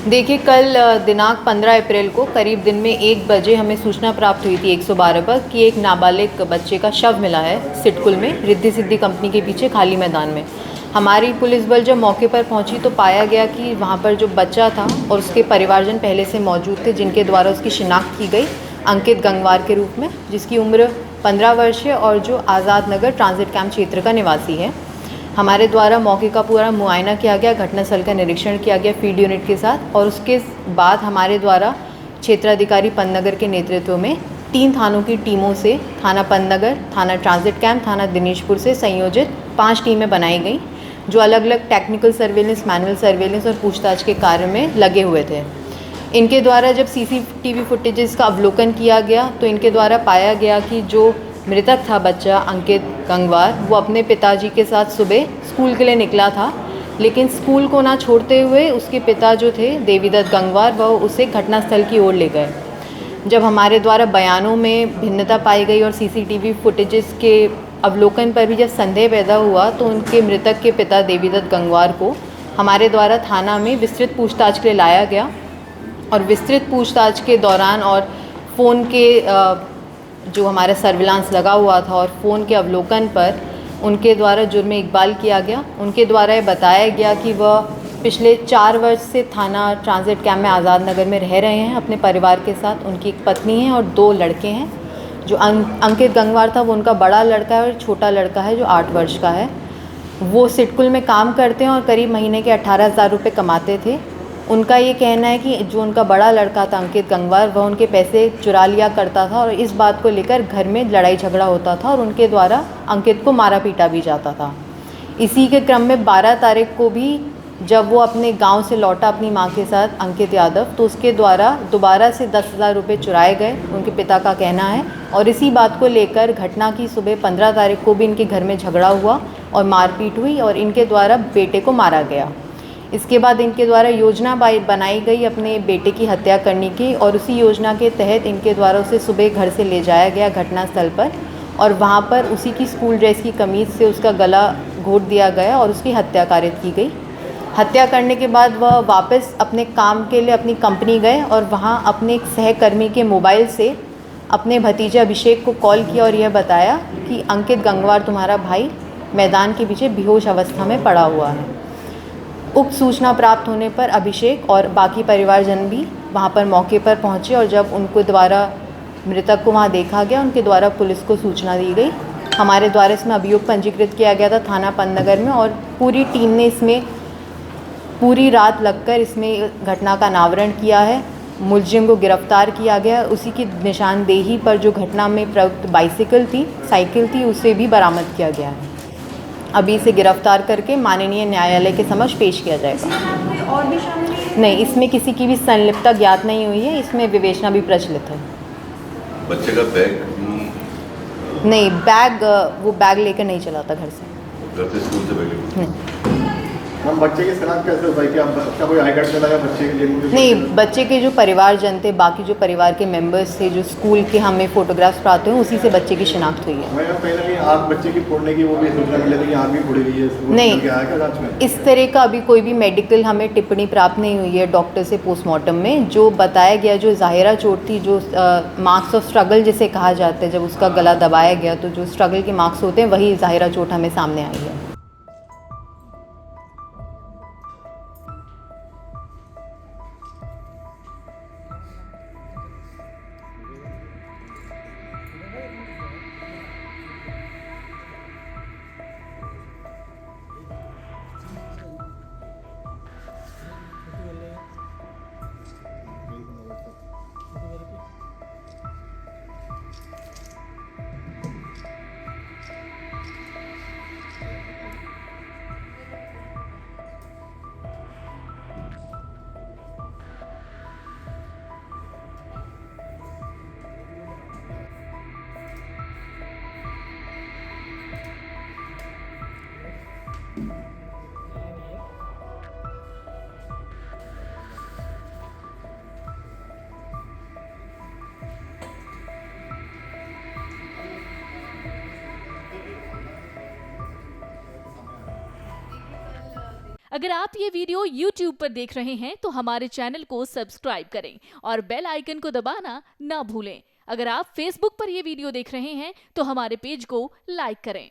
देखिए, कल दिनांक 15 अप्रैल को करीब दिन में 1 बजे हमें सूचना प्राप्त हुई थी 112 पर कि एक नाबालिग बच्चे का शव मिला है सिडकुल में, रिद्धि सिद्धि कंपनी के पीछे खाली मैदान में। हमारी पुलिस बल जब मौके पर पहुंची तो पाया गया कि वहां पर जो बच्चा था और उसके परिवारजन पहले से मौजूद थे, जिनके द्वारा उसकी शिनाख्त की गई अंकित गंगवार के रूप में, जिसकी उम्र 15 वर्ष है और जो आज़ाद नगर ट्रांजिट कैंप क्षेत्र का निवासी है। हमारे द्वारा मौके का पूरा मुआयना किया गया, घटनास्थल का निरीक्षण किया गया फील्ड यूनिट के साथ, और उसके बाद हमारे द्वारा क्षेत्राधिकारी पंतनगर के नेतृत्व में 3 थानों की टीमों से थाना पंतनगर, थाना ट्रांजिट कैंप, थाना दिनेशपुर से संयोजित 5 टीमें बनाई गई, जो अलग अलग टेक्निकल सर्वेलेंस, मैनुअल सर्वेलेंस और पूछताछ के कार्य में लगे हुए थे। इनके द्वारा जब सीसीटीवी फुटेजेस का अवलोकन किया गया तो इनके द्वारा पाया गया कि जो मृतक था बच्चा अंकित गंगवार, वो अपने पिताजी के साथ सुबह स्कूल के लिए निकला था, लेकिन स्कूल को ना छोड़ते हुए उसके पिता जो थे देवीदत्त गंगवार, वह उसे घटनास्थल की ओर ले गए। जब हमारे द्वारा बयानों में भिन्नता पाई गई और सीसीटीवी फुटेजेस के अवलोकन पर भी जब संदेह पैदा हुआ तो उनके मृतक के पिता देवीदत्त गंगवार को हमारे द्वारा थाना में विस्तृत पूछताछ के लिए लाया गया, और विस्तृत पूछताछ के दौरान और फ़ोन के जो हमारा सर्विलांस लगा हुआ था और फ़ोन के अवलोकन पर उनके द्वारा जुर्म इकबाल किया गया। उनके द्वारा ये बताया गया कि वह पिछले 4 वर्ष से थाना ट्रांजिट कैंप में आज़ाद नगर में रह रहे हैं अपने परिवार के साथ। उनकी एक पत्नी है और 2 लड़के हैं। जो अंकित गंगवार था वो उनका बड़ा लड़का है और छोटा लड़का है जो 8 वर्ष का है। वो सिडकुल में काम करते हैं और करीब महीने के 18,000 रुपये कमाते थे। उनका ये कहना है कि जो उनका बड़ा लड़का था अंकित गंगवार, वह उनके पैसे चुरा लिया करता था और इस बात को लेकर घर में लड़ाई झगड़ा होता था और उनके द्वारा अंकित को मारा पीटा भी जाता था। इसी के क्रम में 12 तारीख को भी जब वो अपने गांव से लौटा अपनी मां के साथ अंकित यादव, तो उसके द्वारा दोबारा से 10,000 रुपये चुराए गए, उनके पिता का कहना है। और इसी बात को लेकर घटना की सुबह 15 तारीख को भी इनके घर में झगड़ा हुआ और मारपीट हुई और इनके द्वारा बेटे को मारा गया। इसके बाद इनके द्वारा योजना बनाई गई अपने बेटे की हत्या करने की, और उसी योजना के तहत इनके द्वारा उसे सुबह घर से ले जाया गया घटनास्थल पर, और वहाँ पर उसी की स्कूल ड्रेस की कमीज़ से उसका गला घोट दिया गया और उसकी हत्या कारित की गई। हत्या करने के बाद वह वापस अपने काम के लिए अपनी कंपनी गए और वहाँ अपने एक सहकर्मी के मोबाइल से अपने भतीजे अभिषेक को कॉल किया और यह बताया कि अंकित गंगवार तुम्हारा भाई मैदान के पीछे बेहोश अवस्था में पड़ा हुआ है। उक्त सूचना प्राप्त होने पर अभिषेक और बाकी परिवारजन भी वहाँ पर मौके पर पहुँचे, और जब उनको द्वारा मृतक को वहाँ देखा गया, उनके द्वारा पुलिस को सूचना दी गई। हमारे द्वारा इसमें अभियोग पंजीकृत किया गया था थाना पंतनगर में, और पूरी टीम ने इसमें पूरी रात लगकर इसमें घटना का अनावरण किया है। मुलजिम को गिरफ्तार किया गया। उसी की निशानदेही पर जो घटना में प्रयुक्त साइकिल थी उसे भी बरामद किया गया है। अभी इसे गिरफ्तार करके माननीय न्यायालय के समक्ष पेश किया जाएगा। और भी शामिल नहीं, इसमें किसी की भी संलिप्तता ज्ञात नहीं हुई है। इसमें विवेचना भी प्रचलित है। बच्चे का बैग नहीं, वो बैग लेकर नहीं चला था घर से स्कूल से बैग नहीं। मैम, बच्चे की शनाख्त कैसे होता है कि आप बच्चा कोई आई कार्ड चला गया बच्चे के लिए? नहीं, बच्चे के जो परिवारजन थे, बाकी जो परिवार के मेंबर्स थे, जो स्कूल के हमें फोटोग्राफ्स प्राप्त हुए, उसी से बच्चे की शिनाख्त हुई है। मैं कहीं ना कहीं आग बच्चे की फोड़ने की वो भी सूचना मिली थी कि आग भी फोड़ी गई है। नहीं, क्या है क्या जांच में? इस तरह का अभी कोई भी मेडिकल हमें टिप्पणी प्राप्त नहीं हुई है डॉक्टर से पोस्टमार्टम में। जो बताया गया, जो ज़ाहिरा चोट थी, जो मार्क्स ऑफ स्ट्रगल जिसे कहा जाता है, जब उसका गला दबाया गया तो जो स्ट्रगल के मार्क्स होते हैं, वही ज़ाहिरा चोट हमें सामने आई है। अगर आप ये वीडियो YouTube पर देख रहे हैं तो हमारे चैनल को सब्सक्राइब करें और बेल आइकन को दबाना ना भूलें। अगर आप Facebook पर ये वीडियो देख रहे हैं तो हमारे पेज को लाइक करें।